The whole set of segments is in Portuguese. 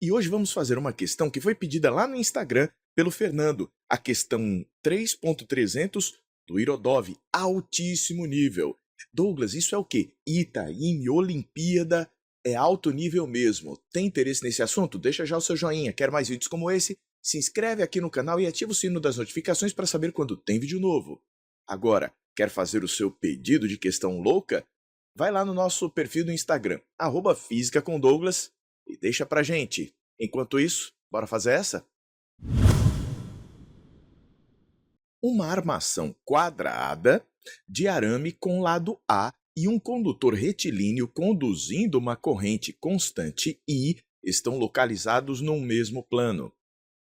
E hoje vamos fazer uma questão que foi pedida lá no Instagram pelo Fernando, a questão 3.300 do Irodov, altíssimo nível. Douglas, isso é o quê? Itaime, Olimpíada, é alto nível mesmo. Tem interesse nesse assunto? Deixa já o seu joinha. Quer mais vídeos como esse? Se inscreve aqui no canal e ativa o sino das notificações para saber quando tem vídeo novo. Agora, quer fazer o seu pedido de questão louca? Vai lá no nosso perfil do Instagram, @fisicacomdouglas, e deixa pra gente. Enquanto isso, bora fazer essa? Uma armação quadrada de arame com lado A e um condutor retilíneo conduzindo uma corrente constante I estão localizados num mesmo plano.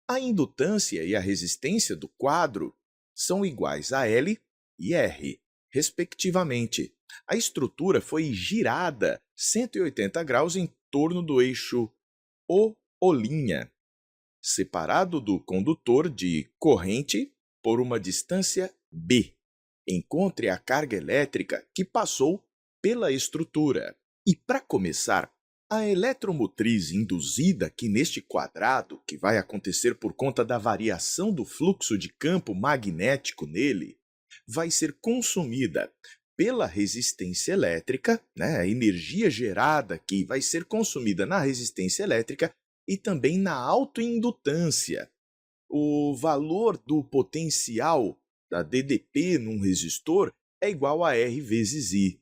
A indutância e a resistência do quadro são iguais a L e R, respectivamente. A estrutura foi girada 180 graus em torno do eixo O', separado do condutor de corrente por uma distância B. Encontre a carga elétrica que passou pela estrutura. E para começar, a eletromotriz induzida aqui neste quadrado, que vai acontecer por conta da variação do fluxo de campo magnético nele, vai ser consumida pela resistência elétrica, a energia gerada que vai ser consumida na resistência elétrica e também na autoindutância. O valor do potencial da DDP num resistor é igual a R vezes I.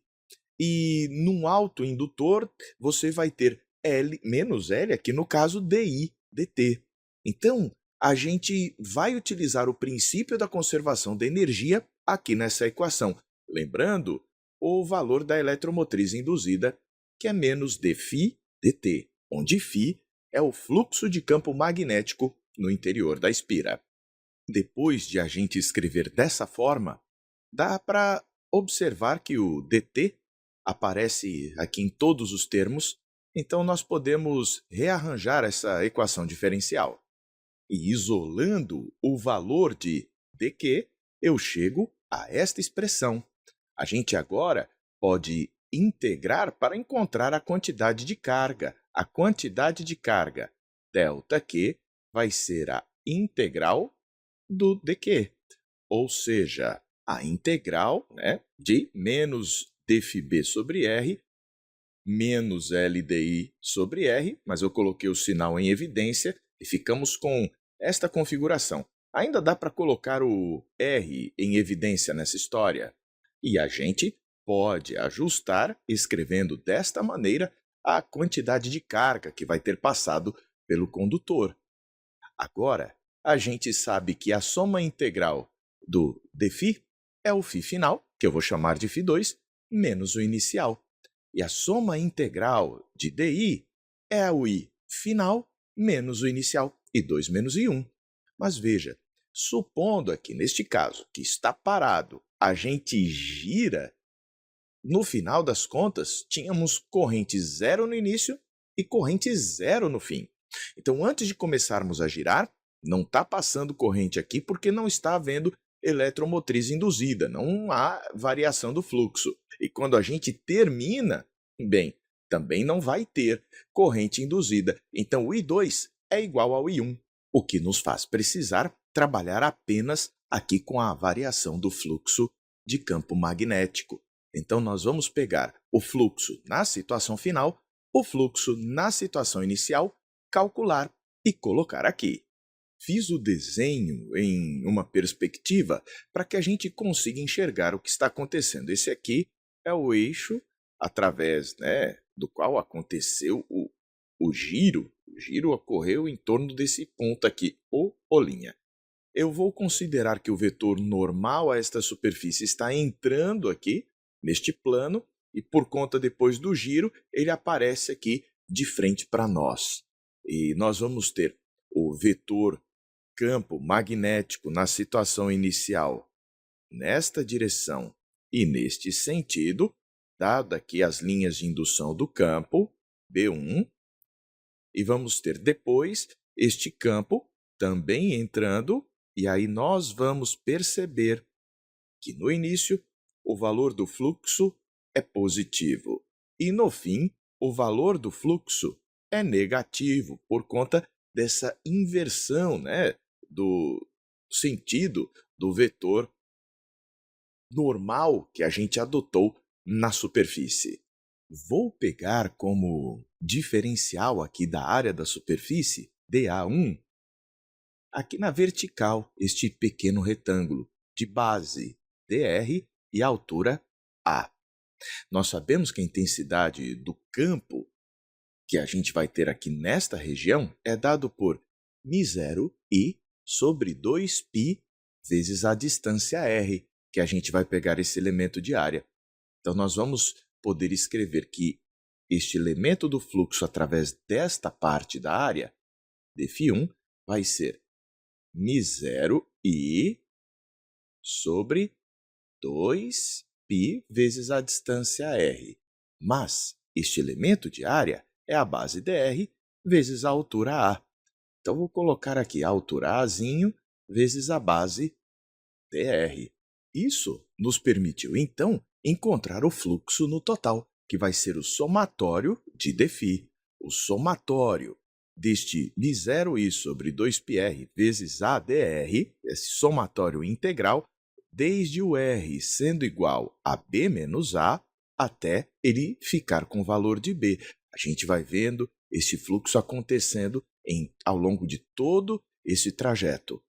E num autoindutor, você vai ter L menos L, aqui no caso DI dt. Então, a gente vai utilizar o princípio da conservação da energia aqui nessa equação. Lembrando o valor da eletromotriz induzida, que é menos dφ dt, onde φ é o fluxo de campo magnético no interior da espira. Depois de a gente escrever dessa forma, dá para observar que o dt aparece aqui em todos os termos, então nós podemos rearranjar essa equação diferencial. E isolando o valor de dq, eu chego a esta expressão. A gente agora pode integrar para encontrar a quantidade de carga. A quantidade de carga ΔQ vai ser a integral do dq, ou seja, a integral de menos dφb sobre R menos LDI sobre R, mas eu coloquei o sinal em evidência e ficamos com esta configuração. Ainda dá para colocar o R em evidência nessa história. E a gente pode ajustar escrevendo desta maneira a quantidade de carga que vai ter passado pelo condutor. Agora, a gente sabe que a soma integral do dφ é o φ final, que eu vou chamar de φ2, menos o inicial. E a soma integral de dI é o I final menos o inicial, I2 menos I1. Mas veja, supondo aqui neste caso que está parado, a gente gira, no final das contas, tínhamos corrente zero no início e corrente zero no fim. Então, antes de começarmos a girar, não está passando corrente aqui porque não está havendo eletromotriz induzida, não há variação do fluxo. E quando a gente termina, bem, também não vai ter corrente induzida. Então, o I2 é igual ao I1, o que nos faz precisar trabalhar apenas aqui com a variação do fluxo de campo magnético. Então, nós vamos pegar o fluxo na situação final, o fluxo na situação inicial, calcular e colocar aqui. Fiz o desenho em uma perspectiva para que a gente consiga enxergar o que está acontecendo. Esse aqui é o eixo através do qual aconteceu o giro. O giro ocorreu em torno desse ponto aqui, O'. Eu vou considerar que o vetor normal a esta superfície está entrando aqui, neste plano, e por conta depois do giro, ele aparece aqui de frente para nós. E nós vamos ter o vetor campo magnético na situação inicial nesta direção e neste sentido, dado aqui as linhas de indução do campo, B1, e vamos ter depois este campo também entrando, e aí nós vamos perceber que no início o valor do fluxo é positivo e no fim o valor do fluxo é negativo, por conta dessa inversão, né, do sentido do vetor normal que a gente adotou na superfície. Vou pegar como diferencial aqui da área da superfície, dA1, aqui na vertical, este pequeno retângulo de base, dr, e altura A. Nós sabemos que a intensidade do campo que a gente vai ter aqui nesta região é dado por μ0 I sobre 2π vezes a distância r, que a gente vai pegar esse elemento de área. Então, nós vamos poder escrever que este elemento do fluxo através desta parte da área, dφ1, vai ser μ0 I sobre 2π vezes a distância r. Mas este elemento de área é a base dr vezes a altura A. Então, vou colocar aqui a altura Azinho vezes a base dr. Isso nos permitiu, então, encontrar o fluxo no total, que vai ser o somatório de dφ. O somatório deste μ0i sobre 2πr vezes a dr, esse somatório integral, desde o r sendo igual a b menos a, até ele ficar com o valor de b. A gente vai vendo esse fluxo acontecendo ao longo de todo esse trajeto.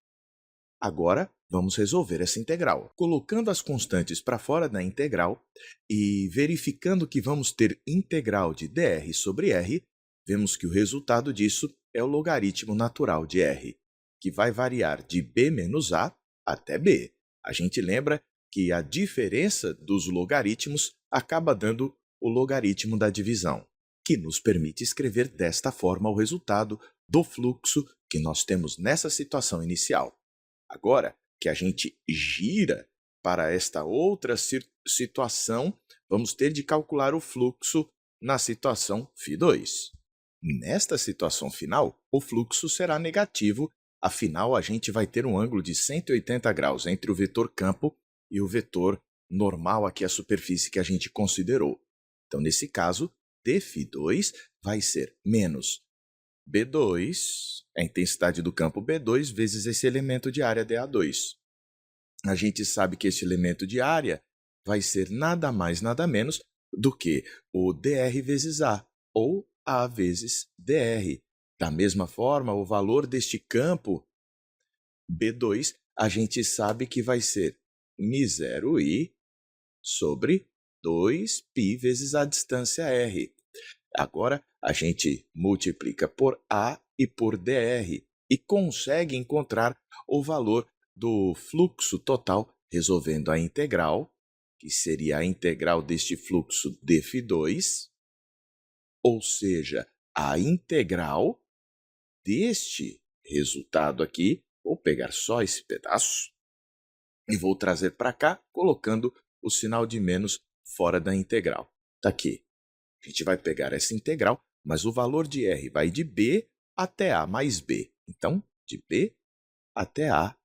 Agora, vamos resolver essa integral. Colocando as constantes para fora da integral e verificando que vamos ter integral de dr sobre r, vemos que o resultado disso é o logaritmo natural de r, que vai variar de b menos a até b. A gente lembra que a diferença dos logaritmos acaba dando o logaritmo da divisão, que nos permite escrever desta forma o resultado do fluxo que nós temos nessa situação inicial. Agora que a gente gira para esta outra situação, vamos ter de calcular o fluxo na situação φ2. Nesta situação final, o fluxo será negativo, afinal a gente vai ter um ângulo de 180 graus entre o vetor campo e o vetor normal, aqui a superfície que a gente considerou. Então, nesse caso, dφ2 vai ser menos B2, a intensidade do campo B2, vezes esse elemento de área dA2. A gente sabe que esse elemento de área vai ser nada mais, nada menos do que o dr vezes A, ou A vezes dr. Da mesma forma, o valor deste campo B2, a gente sabe que vai ser μ0i sobre 2π vezes a distância r. Agora, a gente multiplica por A e por dr e consegue encontrar o valor do fluxo total, resolvendo a integral, que seria a integral deste fluxo dφ2, ou seja, a integral deste resultado aqui. Vou pegar só esse pedaço e vou trazer para cá, colocando o sinal de menos fora da integral. Está aqui. A gente vai pegar essa integral, mas o valor de r vai de b até a mais b. Então, de b até a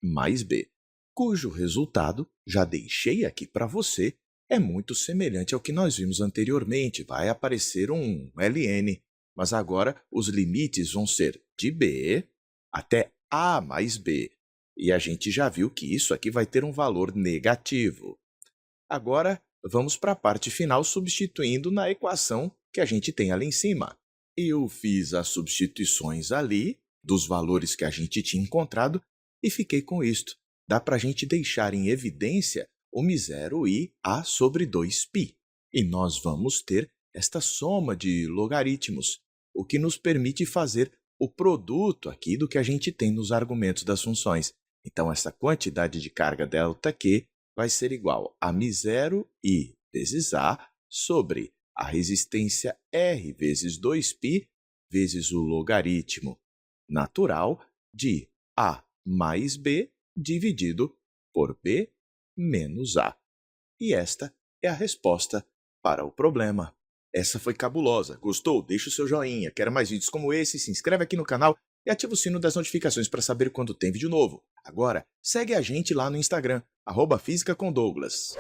mais b, cujo resultado, já deixei aqui para você, é muito semelhante ao que nós vimos anteriormente. Vai aparecer um ln, mas agora os limites vão ser de b até a mais b. E a gente já viu que isso aqui vai ter um valor negativo. Agora, vamos para a parte final, substituindo na equação que a gente tem ali em cima. Eu fiz as substituições ali, dos valores que a gente tinha encontrado, e fiquei com isto. Dá para a gente deixar em evidência o μ0i a sobre 2π. E nós vamos ter esta soma de logaritmos, o que nos permite fazer o produto aqui do que a gente tem nos argumentos das funções. Então, essa quantidade de carga ΔQ vai ser igual a μ0i vezes A sobre a resistência R vezes 2π vezes o logaritmo natural de A mais B dividido por B menos A. E esta é a resposta para o problema. Essa foi cabulosa. Gostou? Deixa o seu joinha. Quer mais vídeos como esse? Se inscreve aqui no canal e ativa o sino das notificações para saber quando tem vídeo novo. Agora, segue a gente lá no Instagram, @FísicaComDouglas.